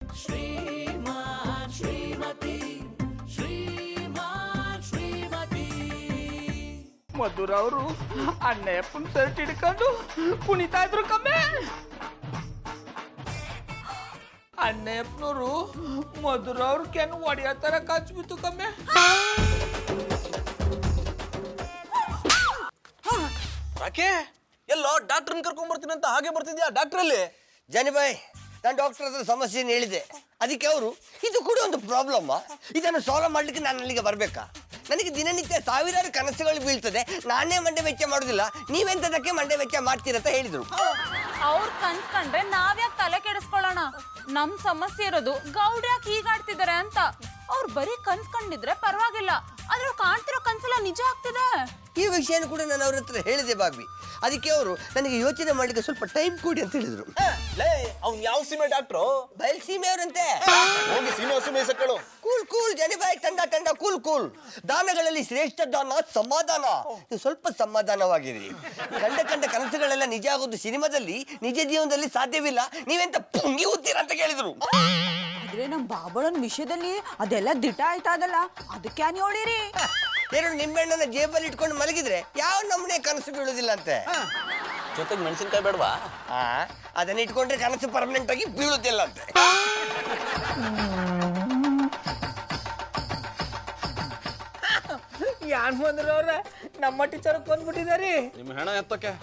ಶ್ರೀಮಾನ್ ಶ್ರೀಮತಿ ಶ್ರೀಮಾನ್ ಶ್ರೀಮತಿ ಮಧುರ ಅವರು ಅಣ್ಣಪ್ಪನ ಶರ್ಟ್ ಹಿಡ್ಕೊಂಡು ಕುಣಿತಾ ಇದ್ರು ಕಮ್ಮೆ. ಅಣ್ಣಪ್ಪನವರು ಮಧುರ ಅವ್ರ ಕೆನ್ ಒಡೆಯೋ ತರ ಕಾಚ್ಬಿತ್ತು ಕಮ್ಮೆ. ಯಾಕೆ ಎಲ್ಲೋ ಡಾಕ್ಟರ್ನ ಕರ್ಕೊಂಡ್ ಬರ್ತೀನಿ ಅಂತ ಹಾಗೆ ಬರ್ತಿದ್ಯಾ? ಡಾಕ್ಟರ್ ಅಲ್ಲಿ ಜಾನಿಬಾಯ್, ನಾನು ಡಾಕ್ಟರ್ ಹತ್ರ ಸಮಸ್ಯೆಯನ್ನು ಹೇಳಿದೆ. ಅದಕ್ಕೆ ಅವರು ಇದು ಕೂಡ ಒಂದು ಪ್ರಾಬ್ಲಮ್, ಇದನ್ನು ಸಾಲ್ವ್ ಮಾಡ್ಲಿಕ್ಕೆ ನಾನು ಅಲ್ಲಿಗೆ ಬರ್ಬೇಕಾ? ನನಗೆ ದಿನನಿತ್ಯ ಸಾವಿರಾರು ಕನಸುಗಳು ಬೀಳ್ತದೆ, ನಾನೇ ಮಂಡೆ ವೆಚ್ಚ ಮಾಡೋದಿಲ್ಲ, ನೀವೆಂತದಕ್ಕೆ ಮಂಡೆ ವೆಚ್ಚ ಮಾಡ್ತೀರಂತ ಹೇಳಿದ್ರು. ಅವ್ರು ಕನ್ಸ್ಕೊಂಡ್ರೆ ನಾವ್ಯಾಕೆ ತಲೆ ಕೆಡಿಸ್ಕೊಳ್ಳೋಣ? ನಮ್ ಸಮಸ್ಯೆ ಇರೋದು ಗೌಡ್ ಯಾಕೆ ಹೀಗಾಡ್ತಿದಾರೆ ಅಂತ. ಅವ್ರು ಬರೀ ಕನ್ಸ್ಕೊಂಡಿದ್ರೆ ಪರವಾಗಿಲ್ಲ, ಆದ್ರೆ ಕಾಣ್ತಿರೋ ಕನ್ಸೆಲ್ಲ ನಿಜ ಆಗ್ತಿದೆ. ಈ ವಿಷಯನೂ ಕೂಡ ನಾನು ಅವ್ರ ಹತ್ರ ಹೇಳಿದೆ ಬಾಬಿ. ಅದಕ್ಕೆ ಅವರು ನನಗೆ ಯೋಚನೆ ಮಾಡ್ಲಿಕ್ಕೆ ಸ್ವಲ್ಪ ಟೈಮ್ ಕೊಡಿ ಅಂತ ಹೇಳಿದ್ರು. ಅವ್ನು ಯಾವ ಸೀಮೆ ಡಾಕ್ಟ್ರು? ಬಯಲ್ ಸೀಮೆ ಅವರಂತೆ. ಹೋಗಿ ಸೀಮೆ ಹಸು ಮೇಸಕ್ಕಳು. ಕೂಲ್ ಕೂಲ್ ಜಾನಿಬಾಯ್, ತಂಡ ತಂಡ ಕೂಲ್ ಕೂಲ್. ದಾನಗಳಲ್ಲಿ ಶ್ರೇಷ್ಠ ದಾನ ಸಮಾಧಾನ. ನೀವು ಸ್ವಲ್ಪ ಸಮಾಧಾನವಾಗಿರಿ. ಕಂಡ ಕನಸುಗಳೆಲ್ಲ ನಿಜ ಆಗೋದು ಸಿನಿಮಾದಲ್ಲಿ, ನಿಜ ಜೀವನದಲ್ಲಿ ಸಾಧ್ಯವಿಲ್ಲ. ನೀವೆಂತ ಪುಂಗಿ ಓದ್ತೀರಾ ಅಂತ ಕೇಳಿದ್ರು. ಆದ್ರೆ ನಮ್ ಬಾಬಳನ್ ವಿಷಯದಲ್ಲಿ ಅದೆಲ್ಲ ದಿಟ ಆಯ್ತಾದಲ್ಲ, ಅದಕ್ಕೆ ಏನ್ ಹೇಳಿರಿ? ಎರಡು ನಿಂಬೆಹಣ್ಣನ್ನ ಜೇಬಲ್ಲಿ ಇಟ್ಕೊಂಡು ಮಲಗಿದ್ರೆ ಯಾವ ನಮ್ಮನೆ ಕನಸು ಬೀಳುದಿಲ್ಲ ಅಂತೆ. ಜೊತೆಗೆ ಮೆಣಸಿನ್ಕಾಯಿ ಬೇಡವಾ? ಅದನ್ನ ಇಟ್ಕೊಂಡ್ರೆ ಕನಸು ಪರ್ಮನೆಂಟ್ ಆಗಿ ಬೀಳುತ್ತಿಲ್ಲ ಅಂತೆ. ಯಾನ್ ಬಂದ್ರು ಅವ್ರ ನಮ್ಮ ಟೀಚರ್ ಕೊಂದ್ಬಿಟ್ಟಿದಾರಿ. ನಿಮ್ಮ ಹೆಣ ಎತ್ತಕ್ಕೆ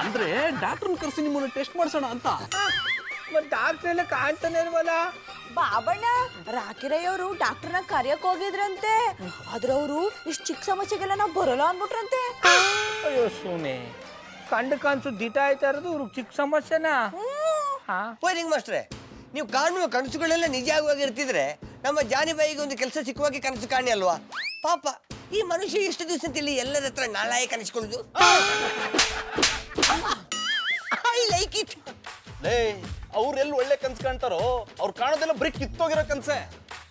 ಅಂದ್ರೆ ಡಾಕ್ಟರ್ನ ಕರ್ಸಿ ನಿಮ್ಮನ್ನ ಟೆಸ್ಟ್ ಮಾಡ್ಸೋಣ ಅಂತ. ಮತ್ ಡಾಕ್ಟರ್ ಎಲ್ಲ ಕಾಣ್ತಾನೆ ಇಲ್ವಲ್ಲ? ಬಾಬಣ್ಣ, ರಾಕಿರಯ್ಯ ಅವರು ಡಾಕ್ಟರ್ನ ಕರೆಯಕ್ ಹೋಗಿದ್ರಂತೆ. ಆದ್ರೆ ಅವರು ಇಷ್ಟು ಚಿಕ್ಕ ಸಮಸ್ಯೆಗೆಲ್ಲ ನಾವು ಬರೋಲ್ಲ ಅನ್ಬಿಟ್ರಂತೆ. ಅಯ್ಯೋ ಸುಮ್ಮನೆ ಕಂಡು ಕನ್ಸು ದಿಟ ಆಯ್ತಾ ಇರೋದು ಇವ್ರಿಗೆ ಚಿಕ್ಕ ಸಮಸ್ಯೆನಾ? ವೈರಿಂಗ್ ಮಾಸ್ಟ್ರೆ, ನೀವು ಕಾಣುವ ಕನಸುಗಳೆಲ್ಲ ನಿಜ ಆಗುವಾಗಿರ್ತಿದ್ರೆ ನಮ್ಮ ಜಾನಿಬಾಯಿಗೆ ಒಂದು ಕೆಲಸ ಸಿಕ್ಕುವಾಗಿ ಕನಸು ಕಾಣಿ ಅಲ್ವಾ? ಪಾಪ ಈ ಮನುಷ್ಯ ಎಷ್ಟು ದಿವಸ ಅಂತೇಳಿ ಎಲ್ಲರ ಹತ್ರ ನಾಳಾಯ ಕನಿಸ್ಕೊಳ್ಳುದು. I like it. ಲೇ, ಅವ್ರೆಲ್ಲಿ ಒಳ್ಳೆ ಕನ್ಸು ಕಾಣ್ತಾರೋ ಅವ್ರು ಕಾಣೋದೆಲ್ಲ ಬರೀ ಕಿತ್ತೋಗಿರೋ ಕನ್ಸೆ.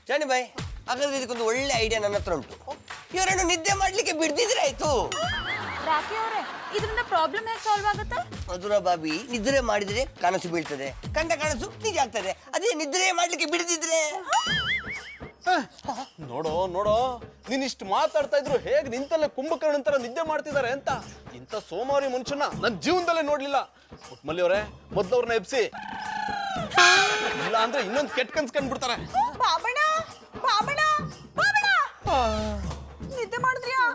ಜಾನಿಬಾಯ್, ಹಾಗಾದ್ರೆ ಇದಕ್ಕೊಂದು ಒಳ್ಳೆ ಐಡಿಯಾ ನನ್ನ ಹತ್ರ ಉಂಟು. ಇವರನ್ನು ನಿದ್ದೆ ಮಾಡ್ಲಿಕ್ಕೆ ಬಿಡ್ದಿದ್ರೆ ಆಯ್ತು. ರಾಕಿ ಅವರೇ, ಇದರಿಂದ ಪ್ರಾಬ್ಲಮ್ ಹೇಗೆ ಸಾಲ್ವ್ ಆಗುತ್ತೆ? ಮಧುರ ಬಾಬಿ, ನಿದ್ರೆ ಮಾಡಿದ್ರೆ ಕನಸು ಬೀಳ್ತದೆ, ಕಂಡ ಕನಸು ನಿಜ ಆಗ್ತದೆ. ಅದೇ ನಿದ್ರೆ ಮಾಡ್ಲಿಕ್ಕೆ ಬಿಡದಿದ್ರೆ ನೋಡೋ ನೋಡೋ, ನೀನ್ ಇಷ್ಟು ಮಾತಾಡ್ತಾ ಇದ್ರು ಹೇಗ್ ನಿಂತಲ್ಲೇ ಕುಂಭಕರ್ಣ ತರ ನಿದ್ದೆ ಮಾಡ್ತಿದ್ದಾರೆ ಅಂತ. ಇಂಥ ಸೋಮಾರಿ ಮನುಷ್ಯನ ನನ್ನ ಜೀವನದಲ್ಲೇ ನೋಡ್ಲಿಲ್ಲ. ಒಟ್ಮಲ್ಲಿ ಅವರೇ, ಮೊದ್ಲು ಅವ್ರನ್ನ ಎಬ್ಸಿ, ಇಲ್ಲ ಅಂದ್ರೆ ಇನ್ನೊಂದು ಕೆಟ್ಟ ಕನ್ಸ್ ಕಂಡ್ಬಿಡ್ತಾರೆ. ಬಾಬಣ್ಣ, ಬಾಬಣ್ಣ, ಬಾಬಣ್ಣ, ನಿದ್ದೆ ಮಾಡಿದ್ರಿಯಾ?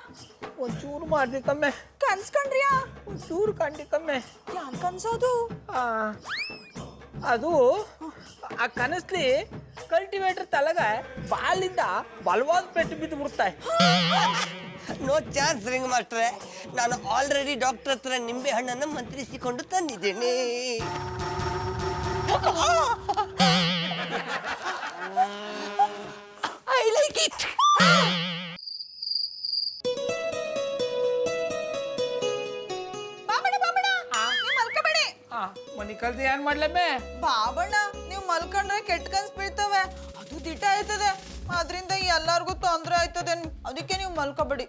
ಒಂಚೂರು ಮಾಡ್ದೆ ಕಮ್ಮೆ. ಕನ್ಸ್ಕೊಂಡ್ರಿಯಾ? ಒಂಚೂರು ಕಂಡಿ ಕಮ್ಮೆ. ಯಾನ್ ಕನ್ಸೋದು? ಅದು ಆ ಕನಸ್ಲಿ ಕಲ್ಟಿವೇಟರ್ ತಲಗ ಬಾಲಿಂದ ಬಲವಾದ ಪೆಟ್ಟು ಬಿದ್ದು ಬಿಡ್ತಾಯಿ. ನೋ ಚಾನ್ಸ್ ರಿಂಗ್ ಮಾಸ್ಟ್ರೆ. ನಾನು ಆಲ್ರೆಡಿ ಡಾಕ್ಟರ್ ಹತ್ರ ನಿಂಬೆ ಹಣ್ಣನ್ನು ಮಂತ್ರಿಸಿಕೊಂಡು ತಂದಿದ್ದೇನೆ. I like it. Babanna, Babanna, ನೀವ್ ಮಲ್ಕಬೇಡಿ. ಮನಿ ಕಲ್ದು ಏನ್ ಮಾಡ್ಲಮ್ಮೆ? ಬಾಬಣ್ಣ, ನೀವ್ ಮಲ್ಕೊಂಡ್ರೆ ಕೆಟ್ಟ ಕನ್ಸ್ ಬೀಳ್ತವೆ, ಅದು ದಿಟ ಆಯ್ತದೆ, ಅದ್ರಿಂದ ಎಲ್ಲಾರ್ಗು ತೊಂದ್ರೆ ಆಯ್ತದೆ. ಅದಕ್ಕೆ ನೀವು ಮಲ್ಕೋಬೇಡಿ.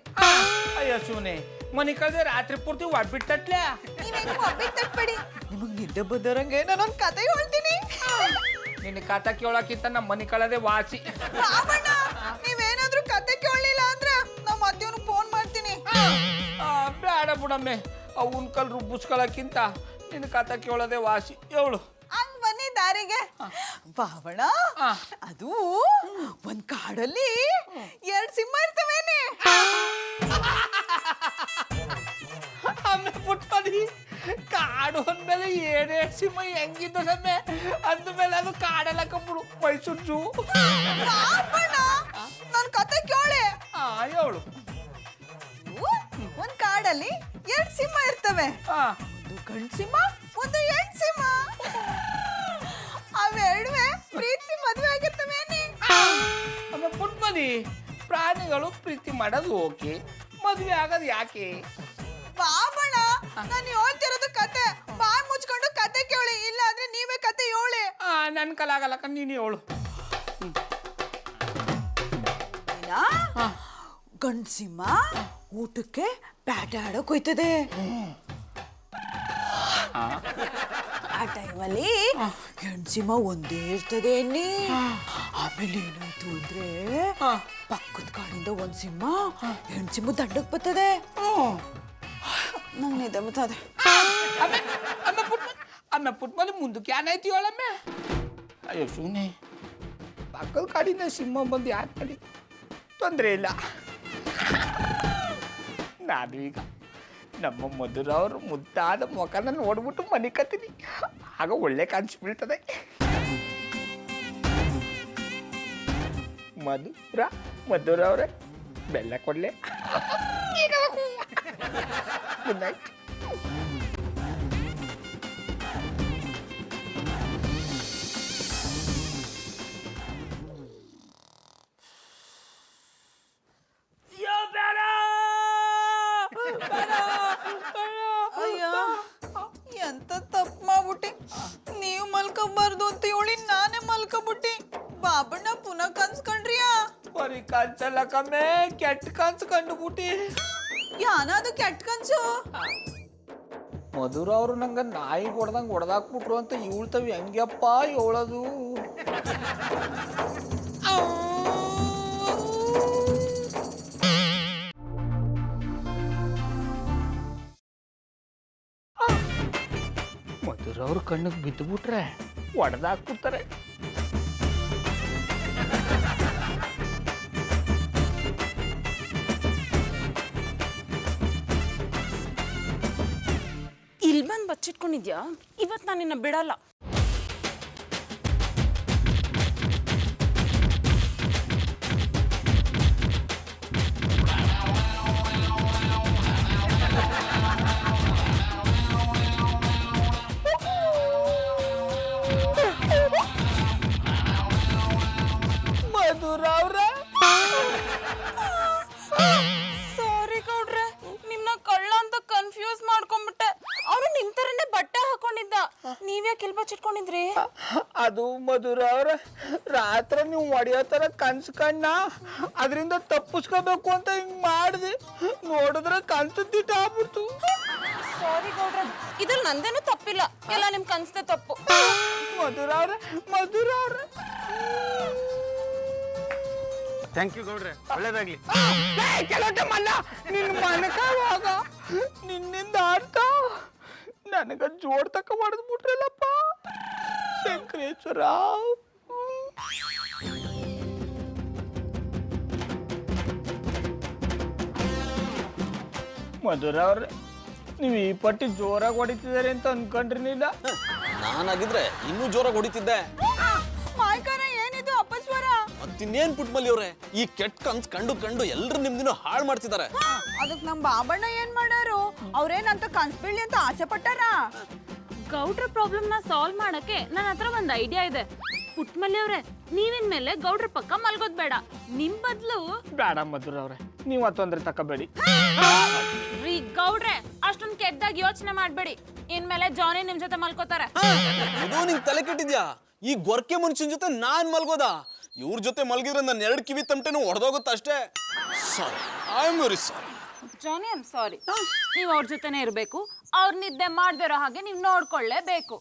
ಅಯ್ಯೋ ಸುನೆ, ಮನಿ ಕಲ್ದೆ ರಾತ್ರಿ ಪೂರ್ತಿ ಒಡ್ಬಿಟ್ಟಟ್ಲೆ. ನೀವೇನು ಒಬ್ಬಿಗೆ ತಟ್ಬೇಡಿ. ನಿಮಗ್ ನಿದ್ದೆ ಬದ್ದರಂಗೆ ನಾನೊಂದ್ ಕತೆ ಹೇಳ್ತೀನಿ. ನಿನ್ನ ಕಥ ಕೇಳೋಕ್ಕಿಂತ ನಮ್ಮ ಮನಿ ಕಳದೆ ವಾಸಿ. ಬಾಬಣ್ಣ, ನೀವೇನಾದ್ರೂ ಕತೆ ಕೇಳಲಿಲ್ಲ ಅಂದ್ರೆ ನಮ್ಮ ಅತ್ತೆಯವ್ನಿಗೆ ಫೋನ್ ಮಾಡ್ತೀನಿ. ಬೇಡ ಬಿಡಮ್ಮೆ, ಅವನ್ ಕಲ್ ರುಬ್ಬಿಸ್ಕೊಳಕ್ಕಿಂತ ನಿನ್ನ ಕಥ ಕೇಳೋದೆ ವಾಸಿ. ಹೇಳು. ಹಂಗ್ ಬನ್ನಿ ದಾರಿಗೆ. ಬಾಬಣ್ಣ, ಅದು ಒಂದ್ ಕಾಡಲ್ಲಿ 2 ಸಿಂಹ ಇರ್ತವೇನೆ. ಆಮೇಲೆ ಪುಟ್ಪದಿ ಕಾಡು ಅಂದ್ಮೇಲೆ 7 ಸಿಂಹ ಹೆಂಗಿದ್ದ ಸಮ್ಮೆ, ಅಂದ್ಮೇಲೆ ಅದು ಕಾಡೆಲ್ಲ ಕಂಬಿಡು ಮೈಸೂರು ಜೂ. ಬಾಬಣ್ಣ, ನನ್ ಕತೆ ಕೇಳಿ. ಹೇಳು. ಒಂದ್ ಕಾಡಲ್ಲಿ 2 ಸಿಂಹ ಇರ್ತವೆ. ಒಂದು ಗಂಡು ಸಿಂಹ, ಒಂದು ಹೆಣ್ಣು ಸಿಂಹ. ಅವೆರಡುವೆ ಪ್ರೀತಿ ಮದುವೆ ಆಗಿರ್ತವೇನೆ. ಆಮೇಲೆ ಪುಟ್ಪದಿ, ಪ್ರಾಣಿಗಳು ಪ್ರೀತಿ ಮಾಡೋದು ಓಕೆ, ಮದುವೆ ಆಗೋದು ಯಾಕೆ? ಬಾಬಣ್ಣ, ನಾನು ಹೇಳ್ತಿರೋದು ಕತೆ. ಬಾಯ್ ಮುಚ್ಕೊಂಡು ಕತೆ ಕೇಳಿ, ಇಲ್ಲ ಅಂದ್ರೆ ನೀವೇ ಕತೆ ಹೇಳಿ. ನನ್ ಕಲಾಗಲ್ಲ, ನೀನು ಹೇಳು. ಗಂಡು ಸಿಂಹ ಊಟಕ್ಕೆ ಬ್ಯಾಟ್ ಆಡೋಕ್ ಹೋಯ್ತದೆ. ಆ ಟೈಮಲ್ಲಿ ಹೆಣ್ಸಿಂಹ ಒಂದೇ ಇರ್ತದೆ ಅನ್ನಿ. ಆಮೇಲೆ ಏನಾಯ್ತು ಅಂದ್ರೆ ಪಕ್ಕದ ಕಾಡಿಂದ ಒಂದ್ ಸಿಂಹ ಹೆಣ್ಸಿಂಹ ದಂಡಕ್ ಬರ್ತದೆ. ನಂಗೆ ನಿದ್ದೆ ಬರ್ತದೆ. ಅಮ್ಮ ಪುಟ್ಮಲ್ಲಿ ಮುಂದಕ್ಕೆ ಏನಾಯ್ತು ಹೇಳಮ್ಮೆ? ಅಯ್ಯೋ ಸುಮ್ಮನೆ ಪಕ್ಕದ ಕಾಡಿಂದ ಸಿಂಹ ಬಂದು ಯಾಕೆ ಮಾಡಿ ತೊಂದರೆ ಇಲ್ಲ. ನಾನು ಈಗ ನಮ್ಮ ಮಧುರವ್ರ ಮುದ್ದಾದ ಮುಖನ ನೋಡ್ಬಿಟ್ಟು ಮನೆ ಕತ್ತೀನಿ, ಆಗ ಒಳ್ಳೆ ಕನ್ಸು ಬೀಳ್ತದೆ. ಮಧುರವ್ರೆ ಬೆಲ್ಲ ಕೊಡ್ಲೆ ಗುಡ್ ನೈಟ್. ಅಯ್ಯ ಎಂತ ತಪ್ಪು ಮಾಡ್ಬಿಟ್ಟಿ. ನೀವು ಮಲ್ಕೋಬಾರ್ದು ಅಂತ ಹೇಳಿ ನಾನೇ ಮಲ್ಕೋಬಿಟ್ಟಿ. ಬಾಬಣ್ಣ ಪುನಃ ಕನ್ಸ್ಕೊಂಡ್ರಿಯಾ? ಬರೀ ಕನ್ಸಲ್ಲ ಕಮ್ಮೆ, ಕೆಟ್ಟ ಕನ್ಸು ಕಂಡುಬಿಟ್ಟಿ. ಯಾನಾದ್ರು ಕೆಟ್ಟ ಕನ್ಸು? ಮಧುರ ಅವರು ನಂಗೆ ನಾಯಿ ಹೊಡೆದಂಗೆ ಹೊಡೆದಾಕ್ಬಿಟ್ರು ಅಂತ ಇವಳ್ತವಿ ಹೆಂಗ್ಯಪ್ಪ ಹೇಳೋದು? ಮಧುರ ಅವ್ರ ಕಣ್ಣಿಗೆ ಬಿದ್ದುಬಿಟ್ರೆ ಹೊಡೆದಾಕ್ಬಿಡ್ತಾರೆ. ಇಲ್ಲಿ ಬಂದು ಬಚ್ಚಿಟ್ಕೊಂಡಿದ್ಯಾ? ಇವತ್ತು ನಾನು ನಿನ್ನ ಬಿಡಲ್ಲ. ಮಧುರ ಅವ್ರ ಸಾರಿ ಗೌಡ್ರೆ, ನಿಮ್ನ ಕಳ್ಳ ಅಂತ ಕನ್ಫ್ಯೂಸ್ ಮಾಡ್ಕೊಂಡ್ಬಿಟ್ಟೆ. ಅವನು ನಿಮ್ ತರನೇ ಬಟ್ಟೆ ಹಾಕೊಂಡಿದ್ದ. ನೀವ್ಯಾಕೆ ಇಲ್ಲಿ ಬಚ್ಚಿಟ್ಕೊಂಡಿದ್ರಿ? ಅದು ಮಧುರ ಅವ್ರ ರಾತ್ರಿ ನೀವು ಹೊಡೆಯೋ ತರ ಕನ್ಸು ಕಣ್ಣ, ಅದರಿಂದ ತಪ್ಪಿಸ್ಕೋಬೇಕು ಅಂತ ಹಿಂಗ್ ಮಾಡಿದೆ. ನೋಡಿದ್ರೆ ಕನ್ಸು ದಿಟ್ಟ ಆಗ್ಬಿಡ್ತು. ಸಾರಿ ಗೌಡ್ರೆ, ಇದ್ರಲ್ಲಿ ನಂದೇನು ತಪ್ಪಿಲ್ಲ, ಎಲ್ಲ ನಿಮ್ ಕನ್ಸದೆ ತಪ್ಪು. ಮಧುರ ಅವ್ರ ಥ್ಯಾಂಕ್ ಯು ಗೌಡ್ರೆ, ಒಳ್ಳೇದಾಗ್ಲಿ. ಕೆಲವೊಂದು ಮಲ್ಲ ನಿನ್ನ ಮನಕಾವಾಗ ನಿನ್ನಿಂದ ಆಡ್ತಾ ನನಗ ಜೋಡ್ ತಕ ಹೊಡೆದು ಬಿಟ್ರಲ್ಲಪ್ಪ ಶಂಕರೇಶ್ವರ. ಮಧುರ ಅವ್ರೆ, ನೀವು ಈ ಪಟ್ಟಿ ಜೋರಾಗಿ ಹೊಡಿತಿದ್ದಾರೆ ಅಂತ ಅನ್ಕೊಂಡ್ರಿನಿಲ್ಲ. ನಾನಾಗಿದ್ರೆ ಇನ್ನೂ ಜೋರಾಗಿ ಹೊಡಿತಿದ್ದೆ. ಮಾಯ್ಕಾರ ಏನಿದು ಅಪಸ್ವರ? ಮತ್ತಿನ್ನೇನ್ ಪುಟ್ಮಲ್ಲಿ ಅವ್ರೆ, ಈ ಕೆಟ್ಟ ಕನ್ಸ್ ಕಂಡು ಎಲ್ರು ನಿಮ್ದಿನ ಹಾಳು ಮಾಡ್ತಿದ್ದಾರೆ. ಅದಕ್ ನಮ್ ಬಾಬಣ್ಣ ಏನ್ ಮಾಡಾರು? ಅವ್ರೇನಂತ ಕನ್ಸ್ ಬೀಳಿ ಅಂತ ಆಸೆ ಪಟ್ಟಾರ? ಗೌಡ್ರ ಪ್ರಾಬ್ಲಮ್ ನ ಸಾಲ್ವ್ ಮಾಡಕ್ಕೆ ನನ್ನ ಹತ್ರ ಒಂದ್ ಐಡಿಯಾ ಇದೆ. ಪುಟ್ಮಲ್ಲಿ ಅವ್ರೆ, ನೀವಿನ್ ಮೇಲೆ ಗೌಡ್ರ ಪಕ್ಕ ಮಲ್ಗೋದ್ ಬೇಡ. ನಿಮ್ ಬದ್ಲು ಬೇಡ ಮಧುರ ಅವ್ರೆ, ನೀವು ಆ ತೊಂದ್ರೆ ತಕೋಬೇಡಿ. ರೀ ಗೌಡ್ರೆ, ಅಷ್ಟೊಂದ್ ಕೆಟ್ಟದಾಗ ಯೋಚನೆ ಮಾಡ್ಬೇಡಿ. ಇನ್ಮೇಲೆ ಜಾನಿ ನಿಮ್ ಜೊತೆ ಮಲ್ಕೋತಾರೆ. ಇದು ನಿಂಗ್ ತಲೆ ಕೆಟ್ಟಿದ್ಯಾ? ಈ ಗೊರ್ಕೆ ಮನುಷ್ಯನ ಜೊತೆ ನಾನ್ ಮಲ್ಗೋದಾ? ಇವ್ರ ಜೊತೆ ಮಲ್ಗಿದ್ರೆ ನನ್ನ 2 ಕಿವಿ ತಮಟೆನೂ ಹೊಡೆದೋಗುತ್ತೆ ಅಷ್ಟೇ. Sorry, I am very sorry. Johnny, I am sorry. ನೀವ್ ಅವ್ರ ಜೊತೆನೆ ಇರ್ಬೇಕು. ಅವ್ರ ನಿದ್ದೆ ಮಾಡ್ದಿರೋ ಹಾಗೆ ನೀವ್ ನೋಡ್ಕೊಳ್ಳೇಬೇಕು.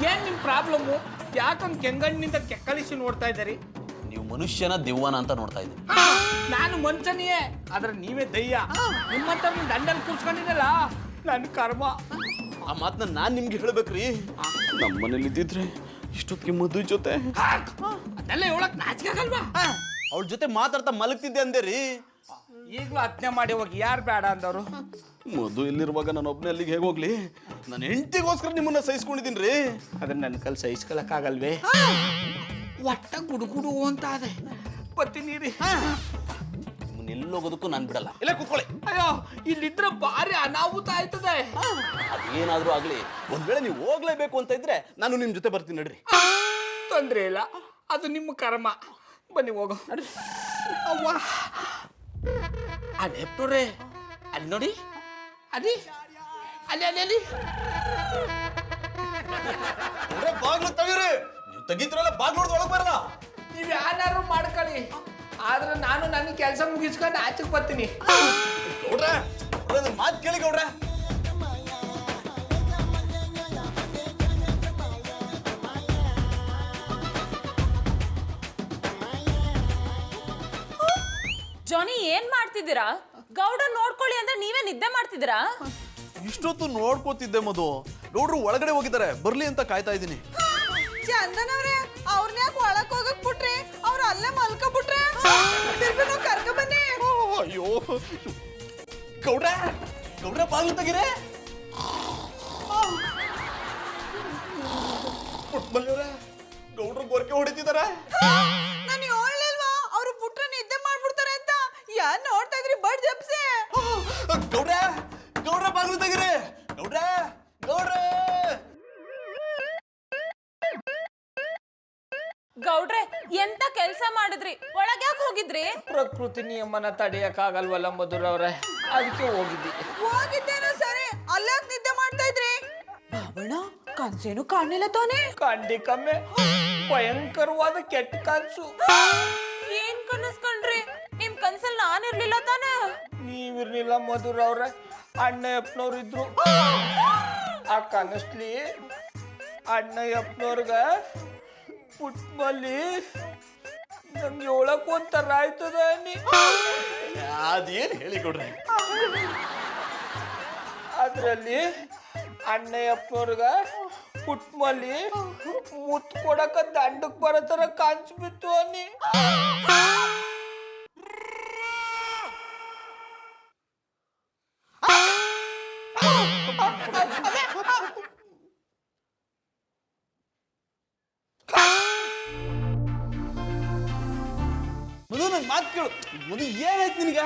ಏನ್ ನಿಮ್ ಪ್ರಾಬ್ಲಮ್ಮು? ಯಾಕಂಗ್ ಕೆಂಗಣ್ಣಿಂದ ಕೆಕ್ಕಳಿಸಿ ನೋಡ್ತಾ ಇದ್ದೀರಿ? ನೀವು ಮನುಷ್ಯನ ದೆವ್ವನ ಅಂತ ನೋಡ್ತಾ ಇದ್ದೀನಿ. ನಾನು ಮನುಷ್ಯನಿಯೇ, ಆದ್ರೆ ನೀವೇ ದಯ್ಯ. ನಿಮ್ಮಂತ ದಂಡಲ್ಲಿ ಕೂರ್ಸ್ಕೊಂಡಿದ್ದಲ್ಲ ನನ್ನ ಕರ್ಮ. ಆ ಮಾತನ್ನ ನಾನ್ ನಿಮ್ಗೆ ಹೇಳ್ಬೇಕ್ರಿ. ನಮ್ಮ ಮನೇಲಿ ಇದ್ದಿದ್ರೆ ಇಷ್ಟೊತ್ತಿಗೆ ಮಧು ಜೊತೆ ಅದೆಲ್ಲ ಹೇಳಕ್ ನಾಚಿಕೆ ಆಗಲ್ವಾ? ಅವಳ ಜೊತೆ ಮಾತಾಡ್ತಾ ಮಲಗ್ತಿದ್ದೆ ಅಂದೆ ರೀ. ಈಗಲೂ ಅಜ್ಞೆ ಮಾಡಿ ಹೋಗಿ ಯಾರು ಬೇಡ ಅಂದವರು? ಮಧು ಇಲ್ಲಿರುವಾಗ ನಾನು ಒಬ್ಬನೇ ಅಲ್ಲಿಗೆ ಹೇಗೆ ಹೋಗ್ಲಿ? ನನ್ನ ಹೆಂಡತಿಗೋಸ್ಕರ ನಿಮ್ಮನ್ನ ಸಹಿಸ್ಕೊಂಡಿದ್ದೀನಿ ರೀ. ಅದನ್ನ ನನ್ನ ಕಲ್ ಸಹಿಸ್ಕೊಳಕ್ಕಾಗಲ್ವೇ? ಒಟ್ಟ ಗುಡುಗುಡು ಅಂತ ಅದೇ ಬರ್ತೀನಿ ರೀ. ನಿಮ್ಮನ್ನ ಎಲ್ಲೋಗೋದಕ್ಕೂ ನಾನು ಬಿಡಲ್ಲ. ಇಲ್ಲ ಕೂತ್ಕೊಳ್ಳಿ. ಅಯ್ಯೋ, ಇಲ್ಲಿದ್ರೆ ಭಾರಿ ಅನಾಹುತ ಆಯ್ತದೆ. ಅದೇನಾದ್ರೂ ಆಗ್ಲಿ, ಒಂದ್ ವೇಳೆ ನೀವು ಹೋಗ್ಲೇಬೇಕು ಅಂತ ಇದ್ರೆ ನಾನು ನಿಮ್ ಜೊತೆ ಬರ್ತೀನಿ ನಡ್ರಿ. ತೊಂದ್ರೆ ಇಲ್ಲ, ಅದು ನಿಮ್ಮ ಕರ್ಮ. ಬನ್ನಿ ಹೋಗೋ. ಅವ್ವ, ಅದೇಪ್ಟೋರೆ ಅಲ್ಲಿ ನೋಡಿ, ಅಲ್ಲಿ ಅಲ್ಲಿ ಅಲ್ಲಿ ಅಲ್ಲಿ ಬಾಗ್ಲು ತೆಗೀರಿ. ನೀವು ತೆಗಿತಿರಲ್ಲ, ಬಾಗ್ಲು ಒಳಗೆ ಬರಲ್ಲ. ನೀವ್ ಯಾರು ಮಾಡ್ಕೊಳ್ಳಿ, ಆದ್ರೆ ನಾನು ನನ್ನ ಕೆಲಸ ಮುಗಿಸ್ಕೊಂಡು ಆಚೆಗೆ ಬರ್ತೀನಿ. ಗೌಡ್ರೆ ನನ್ನ ಮಾತು ಕೇಳಿ ಗೌಡ್ರೆ. ಜಾನಿ ಏನ್ ಮಾಡ್ತಿದ್ದೀರಾ? ಗೌಡ ನೋಡ್ಕೊಳ್ಳಿ ಅಂದ್ರೆ ನೀವೇ ನಿದ್ದೆ ಮಾಡ್ತಿದ್ದೀರಾ? ಇಷ್ಟೊತ್ತು ನೋಡ್ಕೋತಿದ್ದೆ ಮಧು. ಗೌಡ್ರು ಒಳಗಡೆ ಹೋಗಿದ್ದಾರೆ, ಬರ್ಲಿ ಅಂತ ಕಾಯ್ತಾ ಇದ್ದೀನಿ. ಚಂದನವ್ರೆ ಅವ್ರನ್ನ ಯಾಕೆ ಒಳಕ್ ಹೋಗಕ್ ಬಿಟ್ರಿ? ಅವ್ರ ಅಲ್ಲೇ ಮಲ್ಕ ಬಿಟ್ರೆ ಕರ್ಕ ಬನ್ನಿ. ಅಯ್ಯೋ ಗೌಡ್ರೆ, ಗೌಡ್ರೆ ಬಾಗಿಲು ತೆಗೀರೆ. ಪುಟ್ಮಲ್ಲಿಯವ್ರೆ, ಗೌಡ್ರು ಗೊರಕೆ ಹೊಡಿತಿದ್ದಾರೆ. ನಾನು ಹೇಳಿಲ್ವಾ ಅವ್ರು ಬಿಟ್ರೆ ನಿದ್ದೆ ಮಾಡ್ಬಿಡ್ತಾರೆ ಅಂತ? ಯಾರ್ ನೋಡ್ತಾ ಇದ್ರಿ ಬಡ್ ಜಪ್ಸೆ? ಗೌಡ್ರೆ, ಗೌಡ್ರೆ ಬಾಗಿಲು ತೆಗೀರೆ. ಗೌಡ್ರೆ, ಗೌಡ್ರೆ. ಗೌಡ್ರೆ ಎಂತ ಕೆಲ್ಸ ಮಾಡಿದ್ರಿ? ಒಳಗೆ ಯಾಕೆ ಹೋಗಿದ್ರಿ? ಪ್ರಕೃತಿ ನಿಯಮನ ತಡೆಯಕ್ಕಾಗಲ್ವಲ್ಲ ಮಧುರವ್ರೆ, ಅದಕ್ಕೆ ಹೋಗಿದ್ದೇನೋ ಸರಿ, ಅಲ್ಲಾಕ್ ನಿದ್ದೆ ಮಾಡ್ತಾ ಇದ್ರಿ? ಬಾಬಣ್ಣ ಕನ್ಸೇನು ಕಾಣಿಲ್ಲ ತಾನೇ? ಕಂಡಿ ಕಮ್ಮೆ ಭಯಂಕರವಾದ ಕೆಟ್ಟ ಕನ್ಸು. ಏನ್ ಕನಸ್ಕೊಂಡ್ರಿ? ನಿಮ್ ಕನ್ಸಲ್ಲಿ ನಾನಿರ್ಲಿಲ್ಲ ತಾನೇ? ನೀವಿರ್ಲಿಲ್ಲ ಮಧುರವ್ರೆ, ಅಣ್ಣಯ್ಯಪ್ಪನವ್ರು ಇದ್ರು. ಆ ಕನಸ್ಲಿ ಅಣ್ಣಯ್ಯಪ್ಪನವ್ರಗ ಪುಟ್ಮಲ್ಲಿ ನಂಗೆ ಹೇಳಕ್ ಒಂಥರ ಆಯ್ತದ ಅನ್ನಿ. ಅದೇನು ಹೇಳಿ ಗೌಡ್ರೆ? ಅದ್ರಲ್ಲಿ ಅಣ್ಣಯ್ಯಪ್ಪನವ್ರಗ ಪುಟ್ಮಲ್ಲಿ ಮುತ್ತು ಕೊಡಕ ದಂಡಕ್ ಬರೋ ತರ ಕಾಣಿಸ್ ಬಿತ್ತು ಅನ್ನಿ. ಮಧು ನನ್ ಮಾತು ಕೇಳು. ಮಧು ಏನಾಯ್ತು ನಿನಗೆ?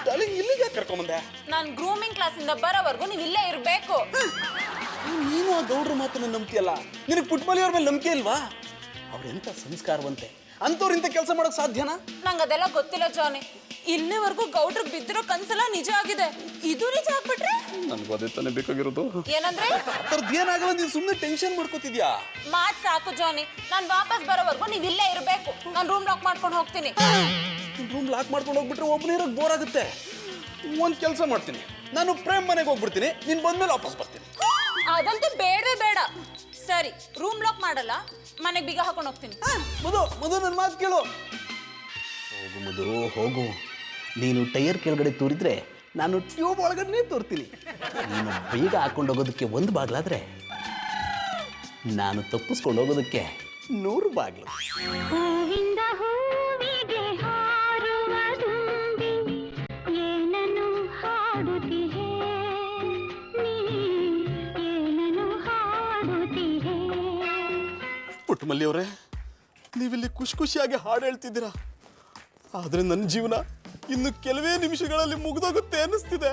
ಡಾರ್ಲಿಂಗ್ ಇಲ್ಲಿಗೆ ಕರ್ಕೊಂಬಂದೆ? ನಾನ್ ಗ್ರೂಮಿಂಗ್ ಕ್ಲಾಸಿಂದ ಬರೋವರೆಗೂ ನೀವು ಇಲ್ಲೇ ಇರ್ಬೇಕು. ನೀನು ಆ ಗೌಡ್ರ ಮಾತನ್ನ ನಂಬ್ತೀಯಲ್ಲ, ನಿನಗೆ ಪುಟ್ಮಲಿಯವ್ರ ಮೇಲೆ ನಂಬಿಕೆ ಇಲ್ವಾ? ಅವ್ರೆಂತ ಸಂಸ್ಕಾರವಂತೆ, ಅಂಥವ್ರಿಂತ ಕೆಲಸ ಮಾಡಕ್ ಸಾಧ್ಯನಾ? ನಂಗೆ ಅದೆಲ್ಲ ಗೊತ್ತಿಲ್ಲ ಜಾನಿ. ಇಲ್ಲಿವರೆಗೂ ಗೌಡ್ರಿಗೆ ಬಿದ್ದಿರೋ ಕನ್ಸೆಲ್ಲ ನಿಜ ಆಗಿದೆ. ಇದು ನಿಜ ಆಗ್ಬಿಟ್ರೆ ನನ್ಗೂ ಅದೇ ತಾನೇ ಬೇಕಾಗಿರೋದು. ಏನಂದ್ರೆ ಅದ್ರದ್ದು ಏನಾಗಲ್ಲ, ನೀನು ಸುಮ್ಮನೆ ಟೆನ್ಷನ್ ಮಾಡ್ಕೋತಿದ್ಯಾ. ಮಾತ್ ಸಾಕು ಜಾನಿ, ನಾನ್ ವಾಪಸ್ ಬರೋವರೆಗೂ ನೀವ್ ಇಲ್ಲೇ ಇರ್ಬೇಕು. ನಾನ್ ರೂಮ್ ಲಾಕ್ ಮಾಡ್ಕೊಂಡು ಹೋಗ್ತೀನಿ. ರೂಮ್ ಲಾಕ್ ಮಾಡ್ಕೊಂಡು ಹೋಗ್ಬಿಟ್ರೆ ಒಬ್ಬನೇ ಇರೋಕೆ ಬೋರ್ ಆಗುತ್ತೆ. ಒಂದ್ ಕೆಲಸ ಮಾಡ್ತೀನಿ, ನಾನು ಪ್ರೇಮ್ ಮನೆಗೆ ಹೋಗ್ಬಿಡ್ತೀನಿ, ನೀನ್ ಬಂದ್ಮೇಲೆ ವಾಪಸ್ ಬರ್ತೀನಿ. ಅದಂತೂ ಬೇಡವೇ ಬೇಡ. ಸರಿ, ರೂಮ್ ಲಾಕ್ ಮಾಡಲ್ಲ, ಮನೆಗೆ ಬೀಗ ಹಾಕೊಂಡು ಹೋಗ್ತೀನಿ. ಮಧು, ಮಧು ನನ್ನ ಮಾತು ಕೇಳು. ಹೋಗು ಮಧು, ಹೋಗು. ನೀನು ಟೈರ್ ಕೆಳಗಡೆ ತೂರಿದ್ರೆ ನಾನು ಟ್ಯೂಬ್ ಒಳಗಡೆ ತೋರ್ತೀನಿ. ನೀನು ಬೀಗ ಹಾಕೊಂಡು ಹೋಗೋದಕ್ಕೆ ಒಂದು ಬಾಗ್ಲಾದ್ರೆ ನಾನು ತಪ್ಪಿಸ್ಕೊಂಡು ಹೋಗೋದಕ್ಕೆ 100 ಬಾಗ್ಲು. ಹೂವಿಂದ ಹೂವಿಗೆ ಹಾರುವ ದುಂಬಿ ಏನನ್ನು ಹಾಡುತ್ತಿಹೆ, ನೀ ಏನನ್ನು ಹಾಡುತ್ತಿಹೆ. ಪುಟ್ಟಮಲ್ಲಿಯವರೇ, ನೀವಿಲ್ಲಿ ಖುಷಿ ಖುಷಿಯಾಗಿ ಹಾಡು ಹೇಳ್ತಿದ್ದೀರಾ, ಆದ್ರೆ ನನ್ನ ಜೀವನ ಇನ್ನು ಕೆಲವೇ ನಿಮಿಷಗಳಲ್ಲಿ ಮುಗಿದೋಗುತ್ತೆ ಅನ್ನಿಸ್ತಿದೆ.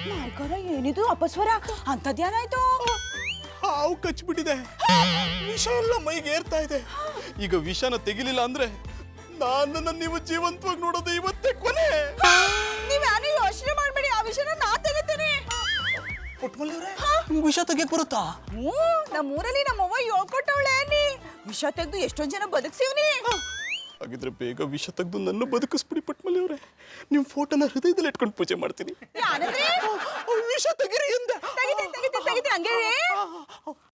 ನಾಯ್ಕರ ಏನಿದು ಅಪಸ್ವರ? ಅಂತದ್ಯಾನಾಯ್ತು? ಹಾವು ಕಚ್ಬಿಟ್ಟಿದೆ, ವಿಷ ಎಲ್ಲ ಮೈಗೆ ಏರ್ತಾ ಇದೆ. ಈಗ ವಿಷನ ತೆಗಿಲಿಲ್ಲ ಅಂದ್ರೆ ನನ್ನನ್ನು ನೀವು ಜೀವಂತವಾಗಿ ನೋಡೋದು ಇವತ್ತೇ ಕೊನೆ. ನೀವ್ಯಾರು ಯೋಚನೆ ಮಾಡ್ಬೇಡಿ, ಆ ವಿಷಯನ ನಾ ತೆಗಿತೀನಿ. ಪುಟ್ಟಮಲ್ಲಿಯವರೇ, ವಿಷ ತೆಗಿಯಕ್ ಬರುತ್ತಾ? ನಮ್ಮೂರಲ್ಲಿ ನಮ್ಮವ್ವ ಹೇಳ್ಕೊಟ್ಟವಳೆ ನೀ. ವಿಷ ತೆಗ್ದು ಎಷ್ಟೊಂದ್ ಜನ ಬದುಕ್ಸಿವ್ನಿ. ಹಾಗಿದ್ರೆ ಬೇಗ ವಿಷ ತೆಗೆದು ನನ್ನ ಬದುಕಿಸ್ಬಿಡಿ ಪುಟ್ಟಮಲ್ಲಿಯವರೇ. ನಿಮ್ ಫೋಟೋನ ಹೃದಯದಲ್ಲಿ ಇಟ್ಕೊಂಡು ಪೂಜೆ ಮಾಡ್ತೀನಿ. ವಿಷ ತೆಗಿರಿ ಎಂದೆ. ತೆಗಿತೀನಿ ಹಂಗೆ.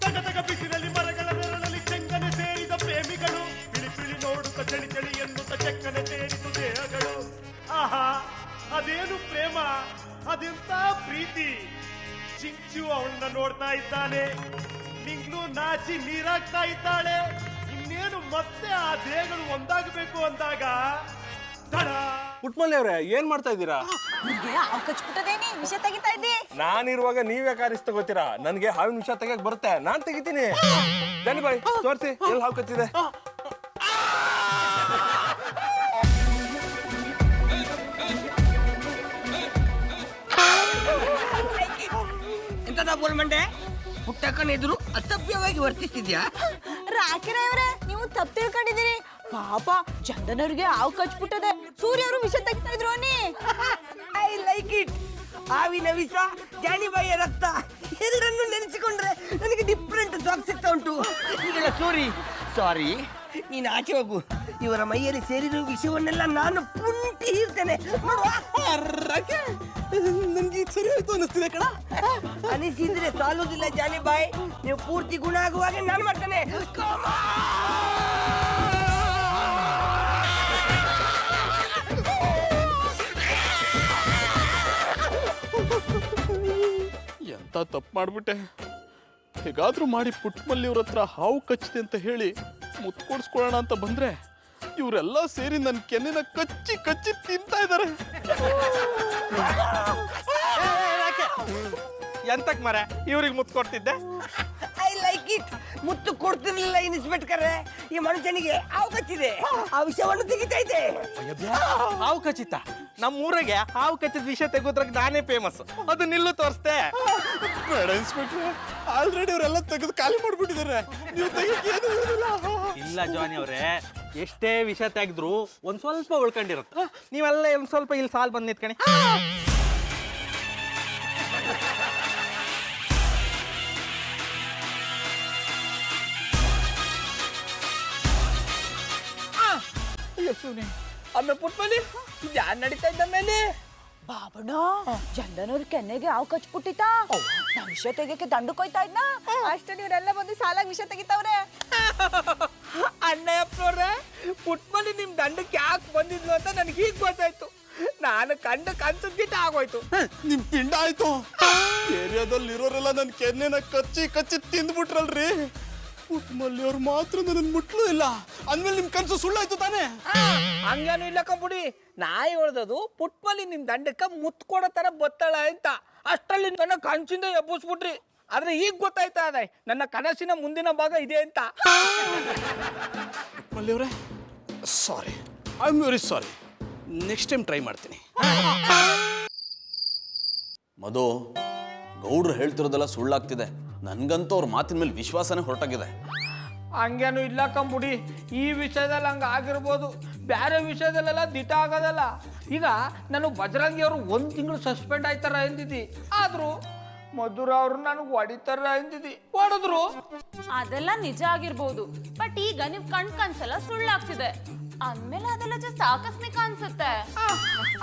ತಗತಗ ಬಿಸಿಲಲ್ಲಿ ಮರಗಳ ನೆರಳಲ್ಲಿ ಚೆಂಗನೆ ಸೇರಿದ ಪ್ರೇಮಿಗಳು, ಬಿಳಿ ಬಿಳಿ ನೋಡುತ್ತ ಚಳಿ ಚಳಿ ಎನ್ನುತ್ತ ಚೆಕ್ಕನೆ ಸೇರಿತು ದೇಹಗಳು. ಆಹಾ, ಅದೇನು ಪ್ರೇಮ, ಅದೆಂತ ಪ್ರೀತಿ. ಚಿಂಚು ಅವಳನ್ನ ನೋಡ್ತಾ ಇದ್ದಾನೆ, ನಿಂಗ್ಲು ನಾಚಿ ನೀರಾಗ್ತಾ ಇದ್ದಾಳೆ. ಇನ್ನೇನು ಮತ್ತೆ ಆ ದೇಹಗಳು ಒಂದಾಗಬೇಕು ಅಂದಾಗ ಪುಟ್ಮಲ್ಲಿ ಅವ್ರೆ, ಏನ್ ಮಾಡ್ತಾ ಇದ್ದೀರಾ? ನಿಮ್ಗೆ ಹಾವು ಕಚ್ಬಿಟ್ಟದೇನಿ, ವಿಷ ತೆಗಿತಾ ಇದ್ದೆ. ನಾನಿರುವಾಗ ನೀವೇ ಕಾರಿಸ್ ತಗೋತೀರಾ? ನನ್ಗೆ ಹಾವಿನ ವಿಷ ತೆಗಿಯಕ್ ಬರುತ್ತೆ, ನಾನ್ ತೆಗಿತೀನಿ. ಜಾನಿ ಬಾಯ್, ತೋರ್ಸಿ ಎಲ್ಲಿ ಹಾವು ಕಚ್ಚಿದೆ. ಎಂತದ ಬೋಲ್ಮಂಡೆ? ಪುಟ್ಟಕ್ಕನೆದುರು ಅಸಭ್ಯವಾಗಿ ವರ್ತಿಸ್ತಿದ್ಯಾ? ರಾಕಿರವ್ರೆ, ನೀವು ತಪ್ಪು ತಿಳ್ಕೊಂಡಿದ್ದೀರಿ. ಪಾಪ ಚಂದನವ್ರಿಗೆ ಹಾವು ಕಚ್ಬಿಟ್ಟದೆ, ಸೂರ್ಯ ಅವರು ವಿಷ ತೆಗಿತಾ ಇದ್ರು ಅನ್ನಿ. I like it. ಹಾವಿನ ವಿಷ, ಜಾನಿಬಾಯಿಯ ರಕ್ತ, ಎರಡನ್ನು ನೆನೆಸಿಕೊಂಡ್ರೆ ನನಗೆ ಡಿಫ್ರೆಂಟ್ ಸಾಂಗ್ ಸಿಗ್ತಾ ಉಂಟು. ಈಗೆಲ್ಲ ಸಾರಿ, ನೀನು ಆಚೆ ಹೋಗು. ಇವರ ಮೈಯಲ್ಲಿ ಸೇರಿರುವ ವಿಷಯವನ್ನೆಲ್ಲ ನಾನು ಪುಂಟಿ ಇರ್ತೇನೆ ನೋಡುವ. ನನ್ಗೆ ಈಗ ಸರಿ ಆಯ್ತು ಅನ್ನಿಸ್ತಿದೆ ಕಣ. ಅನಿಸಿದ್ರೆ ಸಾಲುವುದಿಲ್ಲ ಜಾನಿ ಬಾಯ್, ನೀವು ಪೂರ್ತಿ ಗುಣ ಆಗುವಾಗ ನಾನು ಮಾಡ್ತೇನೆ. ಎಂತ ತಪ್ಪು ಮಾಡ್ಬಿಟ್ಟೆ. ಹೇಗಾದ್ರೂ ಮಾಡಿ ಪುಟ್ಟಮಲ್ಲಿ ಇವ್ರ ಹತ್ರ ಹಾವು ಕಚ್ಚಿದೆ ಅಂತ ಹೇಳಿ ಮುತ್ತು ಕೊಡಿಸ್ಕೊಳ್ಳೋಣ ಅಂತ ಬಂದ್ರೆ ಇವರೆಲ್ಲ ಸೇರಿ ನನ್ನ ಕೆನ್ನಿನ ಕಚ್ಚಿ ಕಚ್ಚಿ ತಿಂತಾ ಇದ್ದಾರೆ. ಎಂತಕ್ ಮರ ಇವ್ರಿಗೆ ಮುತ್ತು ಕೊಡ್ತಿದ್ದೆ? I like it. ಮುತ್ತು ಕೊಡ್ತಿರ್ಲಿಲ್ಲ ಇನ್ಸ್ಪೆಕ್ಟರ್, ಈ ಮನುಷ್ಯನಿಗೆ ಹಾವು ಕಚ್ಚಿದೆ, ಆ ವಿಷಯವನ್ನು ತೆಗಿತಾ ಇದೆ. ಹಾವು ಕಚ್ಚಿತ? ನಮ್ಮ ಊರಿಗೆ ಹಾವು ಕಚ್ಚಿದ ವಿಷಯ ತೆಗೋದ್ರಾಗ ನಾನೇ ಫೇಮಸ್. ಅದು ನಿಲ್ಲು ತೋರಿಸ್ದೆ. ಬೇಡ ಇನ್ಸ್ಪೆಕ್ಟ್ರೆ, ಆಲ್ರೆಡಿ ಇವರೆಲ್ಲ ತೆಗೆದು ಖಾಲಿ ಮಾಡ್ಬಿಟ್ಟಿದ್ದಾರೆ. ನೀವು ತೆಗಿಯಕ್ಕೆ ಏನು ಉಳಿದಿಲ್ಲ. ಇಲ್ಲ ಜಾನಿ ಅವ್ರೆ, ಎಷ್ಟೇ ವಿಷಯ ತೆಗೆದ್ರು ಒಂದ್ ಸ್ವಲ್ಪ ಉಳ್ಕೊಂಡಿರುತ್ತೆ. ನೀವೆಲ್ಲ ಒಂದ್ ಸ್ವಲ್ಪ ಇಲ್ಲಿ ಸಾಲ್ ಬಂದ್ ನಿಂತ್ಕಣಿ. ಶಿವನೇ, ಆಮೇಲೆ ಪುಟ್ಮಲ್ಲಿ ಯಾರು ನಡೀತಾ ಇದ್ದ ಮೇಲೆ ಬಾಬಣ್ಣ ಚಂದನವ್ರ ಕೆನ್ನೆಗೆ ಹಾವು ಕಚ್ಬಿಟ್ಟಿತ್ತ. ನಮ್ ವಿಷಯ ತೆಗಿಯಕ್ಕೆ ದಂಡು ಕೊಯ್ತಾ ಇದ್ನ, ಅಷ್ಟೇ ನೀವ್ರೆಲ್ಲ ಬಂದು ಸಾಲಾಗಿ ವಿಷಯ ತೆಗಿತಾವ್ರೆ. ಅಣ್ಣಯ್ಯಪ್ಪನವ್ರೆ, ಪುಟ್ಮಲ್ಲಿ ನಿಮ್ ದಂಡಕ್ಕೆ ಯಾಕೆ ಬಂದಿದ್ಲು ಅಂತ ನನಗೆ ಈಗ ಗೊತ್ತಾಯ್ತು. ನಾನು ಕಂಡ ಕನ್ಸದ್ಗಿಟ್ಟ ಆಗೋಯ್ತು. ನಿಮ್ ಪಿಂಡ ಆಯ್ತು. ಏರಿಯಾದಲ್ಲಿ ಇರೋರೆಲ್ಲ ನನ್ನ ಕೆನ್ನೆನ ಕಚ್ಚಿ ಕಚ್ಚಿ ತಿಂದ್ಬಿಟ್ರಲ್ರಿ. ಪುಟ್ಟಮಲ್ಲಿ ಅವ್ರು ಮಾತ್ರ ನನ್ನ ಮುಟ್ಲು ಇಲ್ಲ ಅಂದ್ಮೇಲೆ ನಿಮ್ ಕನ್ಸು ಸುಳ್ಳಾಯ್ತು ತಾನೇ? ಹಂಗೇನು ಇಲ್ಲ ಕಂಬುಡಿ, ನಾ ಹೇಳ್ದದು ಪುಟ್ಮಲ್ಲಿ ನಿಮ್ ದಂಡಕ್ಕ ಮುತ್ ಕೊಡೋ ತರ ಬತ್ತಳ ಅಂತ. ಅಷ್ಟರಲ್ಲಿ ನನ್ನ ಕನ್ಸಿಂದ ಎಬ್ಬಿಸ್ಬಿಟ್ರಿ. ಆದ್ರೆ ಈಗ ಗೊತ್ತಾಯ್ತಾ ಅದ ನನ್ನ ಕನಸಿನ ಮುಂದಿನ ಭಾಗ ಇದೆ ಅಂತ. ಪುಟ್ಟಮಲ್ಲಿ ಅವರೇ, sorry, I am very sorry. Next time try ಮಾಡ್ತೀನಿ. ಮಧು, ಗೌಡ್ರು ಹೇಳ್ತಿರೋದೆಲ್ಲ ಸುಳ್ಳಾಗ್ತಿದೆ. ನನ್ಗಂತೂ ಅವ್ರ ಮಾತಿನ ಮೇಲೆ ವಿಶ್ವಾಸನೇ ಹೊರಟಾಗಿದೆ. ಹಂಗೇನು ಇಲ್ಲ ಕಂಬುಡಿ, ಈ ವಿಷಯದಲ್ಲಿ ಹಂಗ ಆಗಿರ್ಬೋದು, ಬೇರೆ ವಿಷಯದಲ್ಲೆಲ್ಲ ದಿಟ ಆಗೋದಲ್ಲ. ಈಗ ನಾನು ಬಜರಂಗಿ ಅವರು 1 ತಿಂಗಳು ಸಸ್ಪೆಂಡ್ ಆಯ್ತಾರ ಎಂದಿದ್ದಿ, ಆದ್ರೂ ಮಧುರ ಅವರು ನನಗೆ ಹೊಡಿತಾರ ಎಂದಿದ್ದಿ, ಹೊಡೆದ್ರು. ಅದೆಲ್ಲ ನಿಜ ಆಗಿರ್ಬೋದು, ಬಟ್ ಈಗ ನೀವ್ ಕನ್ಸೆಲ್ಲ ಸುಳ್ಳಾಗ್ತಿದೆ ಅಂದ್ಮೇಲೆ ಅದೆಲ್ಲ ಜಸ್ಟ್ ಆಕಸ್ಮಿಕ ಅನ್ಸುತ್ತೆ.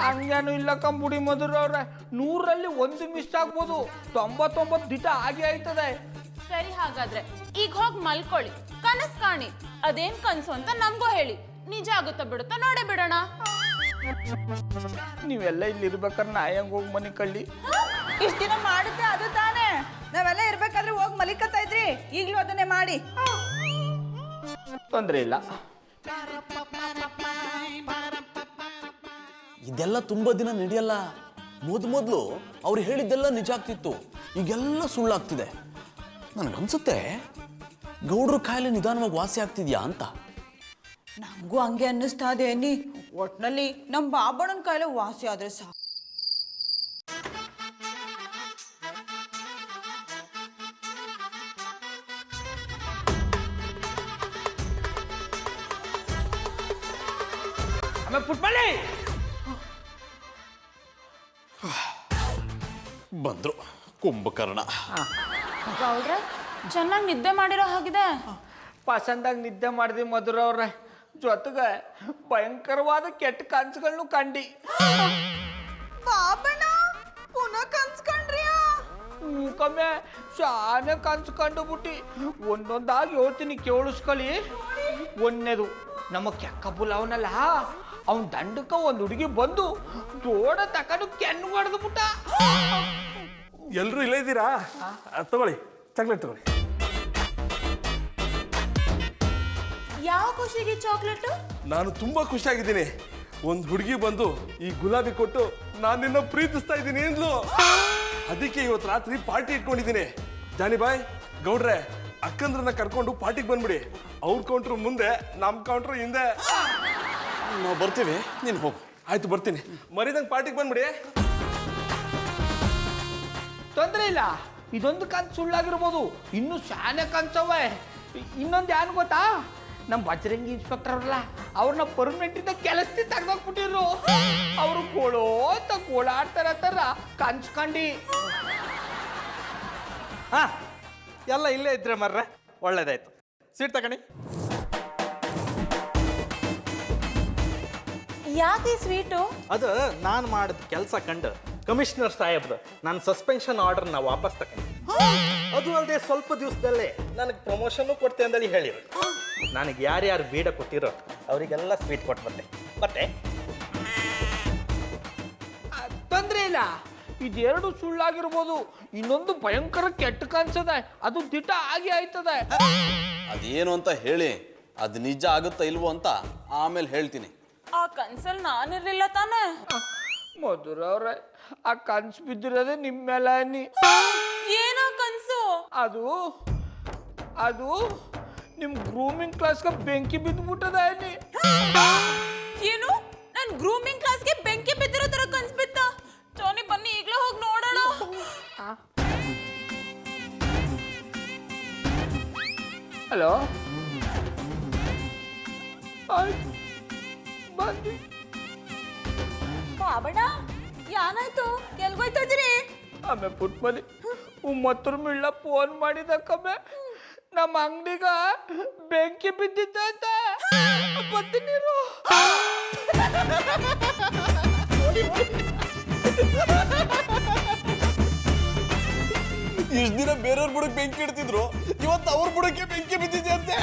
ಹಂಗೇನು ಇಲ್ಲ ಕಂಬುಡಿ ಮಧುರ ಅವ್ರೆ, 100ರಲ್ಲಿ 1 ಮಿಸ್ ಆಗ್ಬೋದು, 99 ದಿಟ ಆಗಿ ಆಯ್ತದೆ. ಸರಿ, ಹಾಗಾದ್ರೆ ಈಗ ಹೋಗಿ ಮಲ್ಕೊಳ್ಳಿ, ಕನಸು ಕಾಣಿ. ಅದೇನ್ ಕನ್ಸು ಅಂತ ನಮ್ಗೂ ಹೇಳಿ, ನಿಜ ಆಗುತ್ತಾ ಬಿಡುತ್ತಾ ನೋಡೇ ಬಿಡೋಣ. ನೀವೆಲ್ಲ ಇಲ್ಲಿ ಇರ್ಬೇಕಾದ್ರೆ ನಾ ಹೆಂಗ್ ಹೋಗಿ ಮನೆ ಕಳ್ಳಿ? ಇಷ್ಟ ದಿನ ಮಾಡುತ್ತೆ ಅದು ತಾನೇ. ನಾವೆಲ್ಲ ಇರ್ಬೇಕಾದ್ರೆ ಹೋಗಿ ಮಲಿಕತ್ತಾ ಇದ್ರಿ, ಈಗ್ಲೂ ಅದನ್ನೇ ಮಾಡಿ. ತೊಂದ್ರೆ ಇಲ್ಲ. ಇದೆಲ್ಲ ತುಂಬಾ ದಿನ ನಡೆಯಲ್ಲ. ಮೊದ್ಲು ಅವ್ರು ಹೇಳಿದ್ದೆಲ್ಲ ನಿಜ ಆಗ್ತಿತ್ತು, ಈಗೆಲ್ಲ ಸುಳ್ಳಾಗ್ತಿದೆ. ನನಗನ್ಸುತ್ತೆ ಗೌಡ್ರ ಕಾಯಿಲೆ ನಿಧಾನವಾಗಿ ವಾಸಿ ಆಗ್ತಿದ್ಯಾ ಅಂತ. ನಮಗೂ ಹಂಗೆ ಅನ್ನಿಸ್ತಾ ಇದೆ ನೀ. ಒಟ್ನಲ್ಲಿ ನಮ್ಮ ಬಾಬಣ್ಣನ ಕಾಯಿಲೆ ವಾಸಿ ಆದ್ರೆ ಸಾಕು. ಪುಟ್ಮಲ್ಲಿ ಬಂದ್ರು ಕುಂಭಕರ್ಣ. ಗೌಡ್ರೆ, ಚೆನ್ನಾಗಿ ನಿದ್ದೆ ಮಾಡಿರೋ ಹಾಗಿದೆ. ಪಸಂದಾಗಿ ನಿದ್ದೆ ಮಾಡಿದೆ ಮಧುರ ಅವ್ರೆ, ಜೊತೆಗೆ ಭಯಂಕರವಾದ ಕೆಟ್ಟ ಕನ್ಸುಗಳನ್ನು ಕಂಡಿ. ಬಾಬಣ್ಣ ಪುನಃ ಕನ್ಸ್ಕೊಂಡ್ರಿಯಾ? ಕಮ್ಮೆ ಶಾನೆ ಕನ್ಸು ಕಂಡು ಬಿಟ್ಟಿ. ಒಂದೊಂದಾಗಿ ಹೇಳ್ತೀನಿ, ಕೇಳಿಸ್ಕೊಳ್ಳಿ. ಒಂದನೇದು, ನಮ್ಮ ಕೆಕ್ಕಬುಲ್ ಅವನಲ್ಲ, ಅವನ್ ದಂಡಕ್ಕ ಒಂದು ಹುಡುಗಿ ಬಂದು ಜೋಡ ತಕೊಂಡು ಕೆನ್ನು ಹೊಡೆದು ಬಿಟ್ಟ. ಎಲ್ರು ಇಲ್ಲೇ ಇದ್ದೀರಾ? ತಗೊಳ್ಳಿ, ಚಾಕ್ಲೇಟ್ ತಗೊಳ್ಳಿ. ಯಾವ ಖುಷಿಗೆ ಚಾಕ್ಲೇಟ್? ನಾನು ತುಂಬಾ ಖುಷಿಯಾಗಿದ್ದೀನಿ. ಒಂದು ಹುಡುಗಿ ಬಂದು ಈ ಗುಲಾಬಿ ಕೊಟ್ಟು ನಾನು ನಿನ್ನ ಪ್ರೀತಿಸ್ತಾ ಇದ್ದೀನಿ ಅಂದ್ಲು. ಅದಕ್ಕೆ ಇವತ್ತು ರಾತ್ರಿ ಪಾರ್ಟಿ ಇಟ್ಕೊಂಡಿದ್ದೀನಿ. ಜಾನಿ ಬಾಯ್, ಗೌಡ್ರೆ, ಅಕ್ಕಂದ್ರನ್ನ ಕರ್ಕೊಂಡು ಪಾರ್ಟಿಗೆ ಬಂದ್ಬಿಡಿ. ಅವ್ರ ಕೌಂಟ್ರು ಮುಂದೆ, ನಮ್ಮ ಕೌಂಟ್ರು ಹಿಂದೆ. ನಾವು ಬರ್ತೀವಿ, ನೀನು ಹೋಗು. ಆಯ್ತು, ಬರ್ತೀನಿ. ಮರಿದಂಗೆ ಪಾರ್ಟಿಗೆ ಬಂದ್ಬಿಡಿ. ತೊಂದ್ರೆ ಇಲ್ಲ, ಇದೊಂದು ಕನ್ಸು ಸುಳ್ಳಾಗಿರ್ಬೋದು, ಇನ್ನು ಶಾನೆ ಕನ್ಸವೆ. ಇನ್ನೊಂದು ಏನು ಗೊತ್ತಾ, ನಮ್ಮ ಬಜರಂಗಿ ಇನ್ಸ್ಪೆಕ್ಟರ್ ಅವ್ರಲ್ಲ, ಅವ್ರನ್ನ ಪರ್ಮನೆಂಟಿಂದ ಕೆಲಸದಿಂದ ತೆಗ್ದೋಗ್ಬಿಟ್ಟಿರು. ಅವರು ಗೋಳೋ ಅಂತ ಗೋಳಾಡ್ತಾರ ಕನ್ಸ್ಕಂಡು. ಹಾ, ಎಲ್ಲ ಇಲ್ಲೇ ಇದ್ರೆ ಮರ್ರೆ, ಒಳ್ಳೇದಾಯ್ತು. ಸೀಟ್ ತಗೊಳ್ಳಿ. ಯಾಕೆ ಸ್ವೀಟು? ಅದು ನಾನು ಮಾಡಿದ ಕೆಲಸ ಕಂಡು ಕಮಿಷನರ್ ಸಾಹೇಬ್ದು ನನ್ನ ಸಸ್ಪೆನ್ಷನ್ ಆರ್ಡರ್ನ ವಾಪಸ್ ತಗೊಂಡು, ಅದು ಅಲ್ಲದೆ ಸ್ವಲ್ಪ ದಿವಸದಲ್ಲೇ ನನಗೆ ಪ್ರಮೋಷನ್ನು ಕೊಡ್ತೆ ಅಂದೇಳಿ ಹೇಳಿರು. ನನಗೆ ಯಾರ್ಯಾರು ಬೀಡ ಕೊಟ್ಟಿರೋ ಅವರಿಗೆಲ್ಲ ಸ್ವೀಟ್ ಕೊಟ್ಟು ಮತ್ತೆ ತೊಂದ್ರೆ ಇಲ್ಲ. ಇದೆರಡು ಸುಳ್ಳಾಗಿರ್ಬೋದು, ಇನ್ನೊಂದು ಭಯಂಕರ ಕೆಟ್ಟ ಕನ್ಸದ, ಅದು ದಿಟ ಆಗಿ ಆಯ್ತದೆ. ಅದೇನು ಅಂತ ಹೇಳಿ, ಅದು ನಿಜ ಆಗುತ್ತಾ ಇಲ್ವೋ ಅಂತ ಆಮೇಲೆ ಹೇಳ್ತೀನಿ. ಆ ಕನ್ಸಲ್ಲಿ ನಾನಿರ್ಲಿಲ್ಲ ತಾನೇ? ಮಧುರವ್ರೆ, ಆ ಕನ್ಸು ಬಿದ್ದಿರೋದೇ ನಿಮ್ಮ ಮೇಲೆ ಅನ್ನಿ. ಏನೋ ಕನ್ಸು? ಅದು ಅದು ನಿಮ್ ಗ್ರೂಮಿಂಗ್ ಕ್ಲಾಸ್ಗೆ ಬೆಂಕಿ ಬಿದ್ದುಬಿಟ್ಟದ ಅನ್ನಿ. ಏನು? ನನ್ ಗ್ರೂಮಿಂಗ್ ಕ್ಲಾಸ್ಗೆ ಬೆಂಕಿ ಬಿದ್ದಿರೋ ತರ ಕನ್ಸ್ ಬಿತ್ತ? ಜೋನಿ ಬನ್ನಿ ಈಗ್ಲೇ ಹೋಗಿ ನೋಡೋಣ. ಹಲೋ, ಬಂದಿ ಬಾಬಣ್ಣ ಏನಾಯ್ತು? ಎಲ್ಗೋಯ್ತಾ ಇದೀರಿ? ಆಮೇಲೆ ಪುಟ್ಮಲಿ ಮತ್ತೊರ್ ಮಿಳ್ಳ ಫೋನ್ ಮಾಡಿದಕ್ಕಮ್ಮೆ ನಮ್ಮ ಅಂಗಡಿಗ ಬೆಂಕಿ ಬಿದ್ದಿದ್ದ ಅಂತ ಬತ್ತಿ ನೀರು. ಇಷ್ಟು ದಿನ ಬೇರೆಯವ್ರ ಬುಡಕ್ಕೆ ಬೆಂಕಿ ಇಡ್ತಿದ್ರು, ಇವತ್ತು ಅವ್ರ ಬುಡಕ್ಕೆ ಬೆಂಕಿ ಬಿದ್ದಿದೆ ಅಂತೆ.